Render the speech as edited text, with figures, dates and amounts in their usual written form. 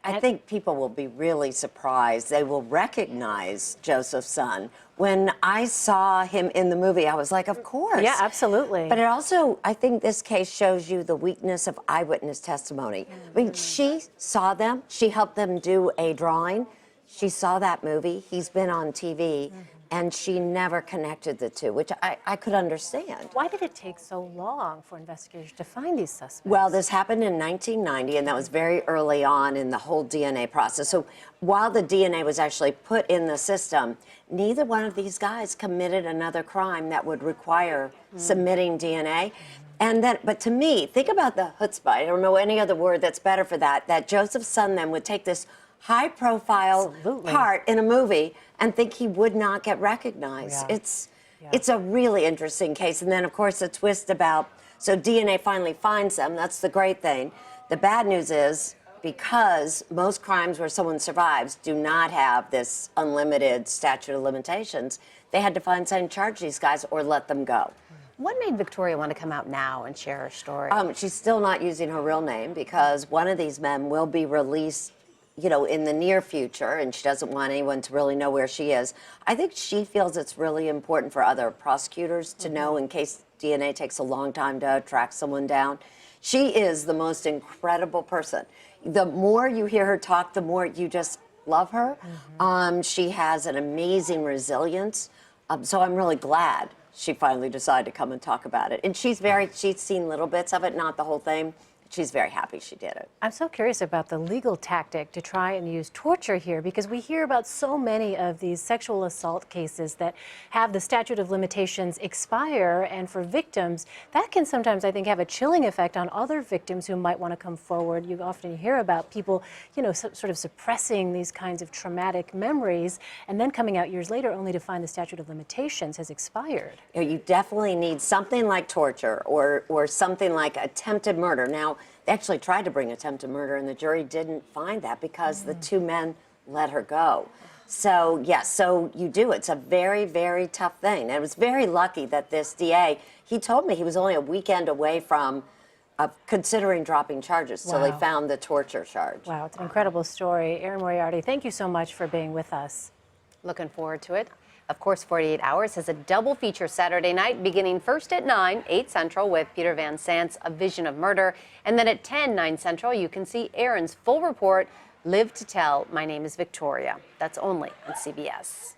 I think people will be really surprised. They will recognize Joseph's son. When I saw him in the movie, I was like, of course. Yeah, absolutely. But it also, I think this case shows you the weakness of eyewitness testimony. I mean, she saw them. She helped them do a drawing. She saw that movie. He's been on TV. And she never connected the two, which I could understand. Why did it take so long for investigators to find these suspects? Well, this happened in 1990, and that was very early on in the whole DNA process. So while the DNA was actually put in the system, neither one of these guys committed another crime that would require submitting DNA. And then, but to me, think about the chutzpah. I don't know any other word that's better for that, that Joseph's son then would take this high-profile part in a movie and think he would not get recognized. It's a really interesting case. And then, of course, the twist about, so DNA finally finds them. That's the great thing. The bad news is, because most crimes where someone survives do not have this unlimited statute of limitations, they had to find something to charge these guys or let them go. What made Victoria want to come out now and share her story? She's still not using her real name because one of these men will be released, you know, in the near future, and she doesn't want anyone to really know where she is. I think she feels it's really important for other prosecutors to know in case DNA takes a long time to track someone down. She is the most incredible person. The more you hear her talk, the more you just love her. She has an amazing resilience. So I'm really glad she finally decided to come and talk about it. And she's seen little bits of it, not the whole thing. She's very happy she did it. I'm so curious about the legal tactic to try and use torture here, because we hear about so many of these sexual assault cases that have the statute of limitations expire, and for victims, that can sometimes, I think, have a chilling effect on other victims who might want to come forward. You often hear about people, you know, sort of suppressing these kinds of traumatic memories and then coming out years later only to find the statute of limitations has expired. You definitely need something like torture or something like attempted murder. Now, they actually tried to bring attempted murder, and the jury didn't find that because the two men let her go. So, yes, so you do. It's a very, very tough thing. And it was very lucky that this DA, he told me he was only a weekend away from considering dropping charges till they found the torture charge. Wow, it's an incredible story. Erin Moriarty, thank you so much for being with us. Looking forward to it. Of course, 48 Hours has a double feature Saturday night, beginning first at 9, 8 Central, with Peter Van Sant's A Vision of Murder. And then at 10, 9 Central, you can see Erin's full report, Live to Tell, My Name is Victoria. That's only on CBS.